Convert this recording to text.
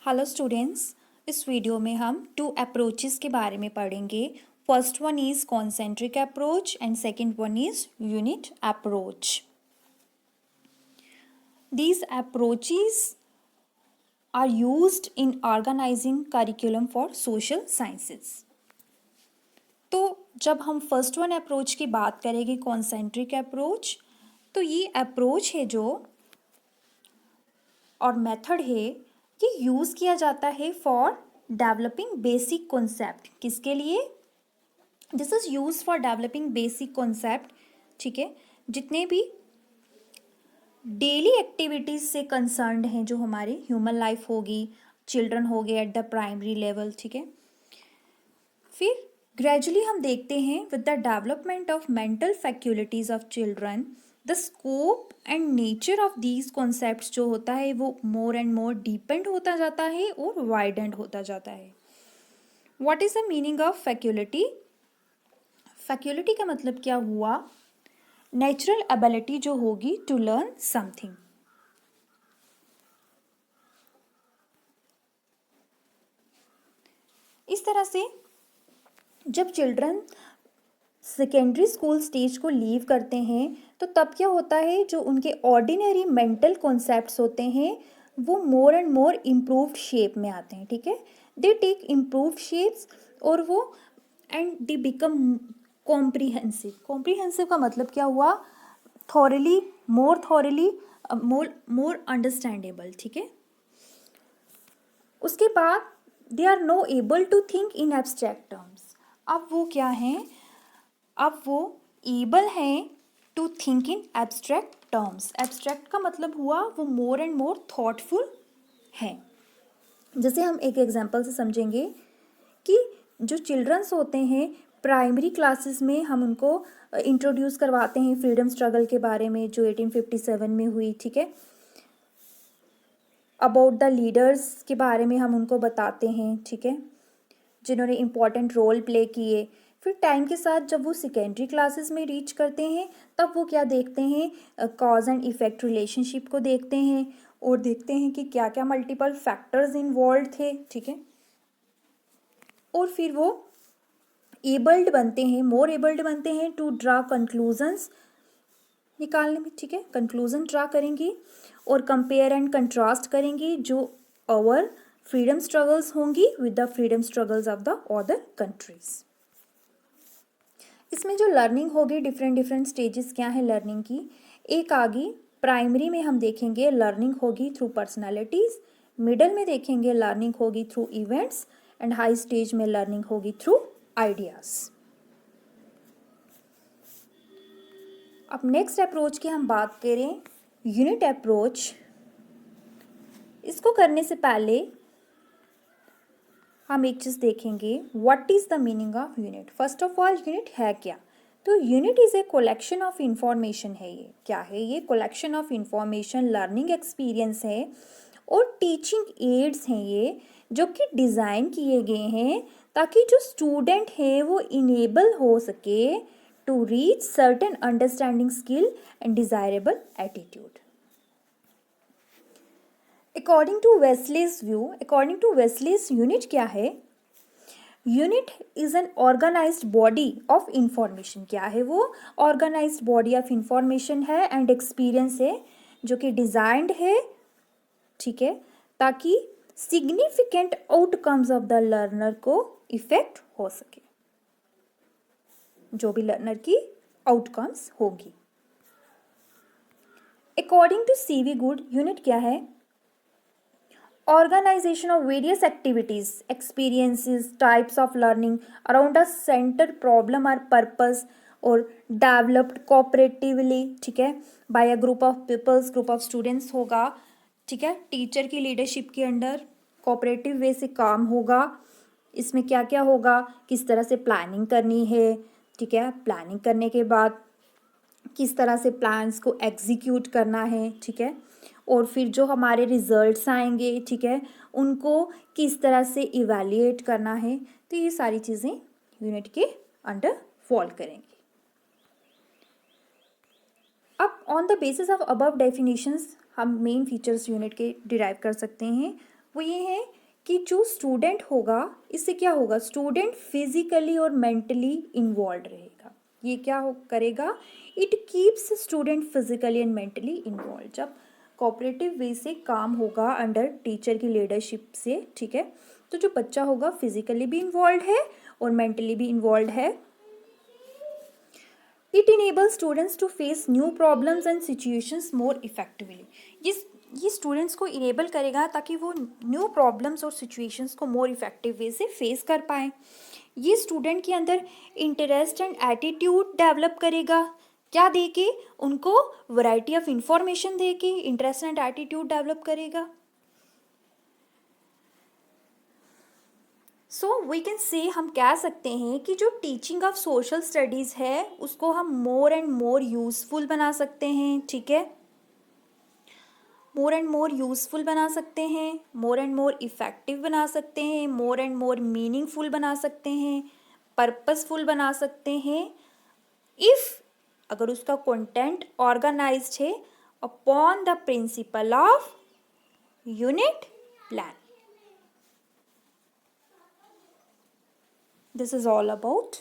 Hello students, इस video में हम टू अप्रोचेस के बारे में पढ़ेंगे। First one is concentric approach and second one is unit approach. These approaches are used in organizing curriculum for social sciences. तो जब हम फर्स्ट वन अप्रोच की बात करेंगे कॉन्सेंट्रिक अप्रोच, तो ये अप्रोच है जो और मेथड है कि यूज़ किया जाता है फॉर डेवलपिंग बेसिक कॉन्सेप्ट। किसके लिए? This is use for developing basic concept. ठीक है, जितने भी डेली एक्टिविटीज़ से कंसर्न्ड हैं, जो हमारी ह्यूमन लाइफ होगी, चिल्ड्रन हो गए एट द प्राइमरी लेवल। ठीक है, फिर ग्रेजुअली हम देखते हैं with the development of mental faculties of children the scope and nature of these concepts जो होता है वो मोर एंड मोर डीपेंड होता जाता है और वाइडेंड होता जाता है। What is the meaning of faculty? Faculty का मतलब क्या हुआ? नेचुरल एबिलिटी जो होगी टू लर्न समथिंग। इस तरह से जब चिल्ड्रन सेकेंडरी स्कूल स्टेज को लीव करते हैं तो तब क्या होता है, जो उनके ऑर्डिनरी मेंटल कॉन्सेप्ट्स होते हैं वो more and more improved shape में आते हैं। ठीक है, दे टेक इम्प्रूव्ड शेप्स और वो and they become comprehensive. Comprehensive का मतलब क्या हुआ? Thoroughly, more understandable. ठीक है, उसके बाद they are no able to think in abstract terms. अब वो क्या हैं? अब वो एबल हैं to think in abstract terms. Abstract का मतलब हुआ वो मोर एंड मोर थॉटफुल हैं। जैसे हम एक एग्जांपल से समझेंगे कि जो चिल्ड्रंस होते हैं प्राइमरी क्लासेस में हम उनको इंट्रोड्यूस करवाते हैं फ्रीडम स्ट्रगल के बारे में जो 1857 में हुई। ठीक है, अबाउट द लीडर्स के बारे में हम उनको बताते हैं। ठीक है, जिन्होंने इम्पॉर्टेंट रोल प्ले किए। फिर टाइम के साथ जब वो सेकेंडरी क्लासेस में रीच करते हैं तब वो क्या देखते हैं? कॉज एंड इफेक्ट रिलेशनशिप को देखते हैं और देखते हैं कि क्या क्या मल्टीपल फैक्टर्स इन्वॉल्व थे। ठीक है, और फिर वो एबल्ड बनते हैं, मोर एबल्ड बनते हैं टू ड्रा कंक्लूजन्स निकालने में। ठीक है, कंक्लूजन ड्रा करेंगे और कंपेयर एंड कंट्रास्ट करेंगे जो अवर फ्रीडम स्ट्रगल्स होंगी with the freedom struggles of the other countries. इसमें जो लर्निंग होगी, डिफरेंट डिफरेंट स्टेजेस क्या है लर्निंग की। एक आगे प्राइमरी में हम देखेंगे लर्निंग होगी थ्रू पर्सनालिटीज, मिडल में देखेंगे लर्निंग होगी through events and high stage में लर्निंग होगी थ्रू आइडियाज। अब नेक्स्ट अप्रोच की हम बात करें, यूनिट अप्रोच। इसको करने से पहले हम एक चीज़ देखेंगे, what is the meaning of unit. First of all unit है क्या? तो unit is a collection of information है। ये क्या है? ये collection of information, learning experience है और टीचिंग एड्स हैं ये, जो कि डिज़ाइन किए गए हैं ताकि जो स्टूडेंट है वो इनेबल हो सके to reach certain understanding skill and desirable attitude. According to Wesley's unit क्या है? Unit is an organized body of information. क्या है वो? ऑर्गेनाइज्ड बॉडी ऑफ इंफॉर्मेशन है एंड एक्सपीरियंस है जो कि डिजाइंड है। ठीक है, ताकि significant outcomes of the learner को इफेक्ट हो सके, जो भी लर्नर की आउटकम्स होगी। अकॉर्डिंग टू सीवी गुड, यूनिट क्या है? Organization of various activities, experiences, types of learning around a center problem or purpose or developed cooperatively। ठीक है, by a group of peoples, group of students होगा। ठीक है, टीचर की लीडरशिप के अंडर कोऑपरेटिव वे से काम होगा। इसमें क्या क्या होगा? किस तरह से प्लानिंग करनी है। ठीक है, प्लानिंग करने के बाद किस तरह से प्लान्स को एग्जीक्यूट करना है। ठीक है, और फिर जो हमारे रिजल्ट्स आएंगे, ठीक है, उनको किस तरह से इवैल्यूएट करना है। तो ये सारी चीज़ें यूनिट के अंडर फॉल करेंगी। अब on the basis of above definitions हम मेन फीचर्स यूनिट के डिराइव कर सकते हैं। वो ये है कि जो स्टूडेंट होगा इससे क्या होगा, स्टूडेंट फिजिकली और मेंटली इन्वॉल्व रहेगा। ये क्या करेगा, it keeps student physically and mentally involve. जब कोऑपरेटिव वे से काम होगा अंडर टीचर की लीडरशिप से, ठीक है, तो जो बच्चा होगा फिजिकली भी इन्वॉल्व है और मेंटली भी इन्वॉल्व है। It enables students to face new problems and situations more effectively. ये स्टूडेंट्स को इनेबल करेगा ताकि वो न्यू प्रॉब्लम्स और सिचुएशंस को मोर इफेक्टिव वे से फेस कर पाएँ। ये स्टूडेंट के अंदर इंटरेस्ट एंड एटीट्यूड डेवलप करेगा। क्या दे के, उनको वैरायटी ऑफ इंफॉर्मेशन दे के इंटरेस्ट एंड एटीट्यूड डेवलप करेगा। सो वी कैन से, हम कह सकते हैं कि जो टीचिंग ऑफ सोशल स्टडीज़ है उसको हम मोर एंड मोर यूज़फुल बना सकते हैं, ठीक है, मोर एंड मोर यूज़फुल बना सकते हैं, मोर एंड मोर इफ़ेक्टिव बना सकते हैं, मोर एंड मोर मीनिंगफुल बना सकते हैं, पर्पसफुल बना सकते हैं, इफ़ अगर उसका कंटेंट ऑर्गेनाइज्ड है upon the principle of unit plan. This is all about